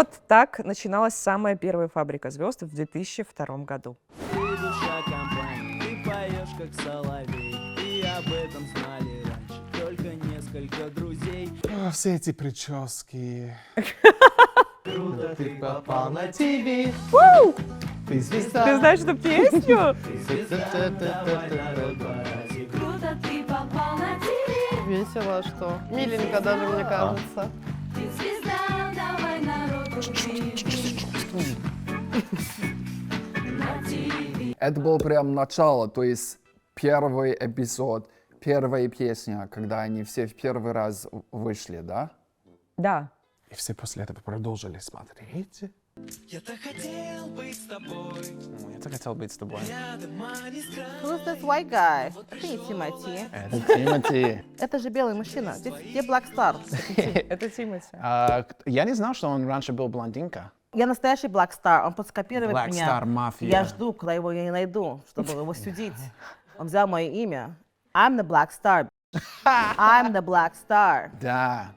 Вот так начиналась самая первая фабрика звезд в 2002 году. Ты душа компании, ты поешь как соловей. И об этом знали раньше только несколько друзей. Все эти прически. Круто ты попал на ТВ. Ты звезда. Ты знаешь эту песню? Круто ты попал на ТВ. Весело, что? Миленько даже, мне кажется. Ты звезда, давай народу Это был прям начало, то есть первый эпизод, первая песня, когда они все в первый раз вышли, да? Да. И все после этого продолжили смотреть. Я-то хотел быть с тобой. Я так хотел быть с тобой. Рядом, а не с краю. Who's this white guy? Это не Тимати. Это Тимати. Это же белый мужчина. Где Black Star? Это Тимати. Я не знал, что он раньше был блондинка. Я настоящий Black Star. Он просто копирует Black меня. Star Mafia. Я жду, когда его я не найду, чтобы его судить. Он взял мое имя. I'm the Black Star. I'm the Black Star. Да.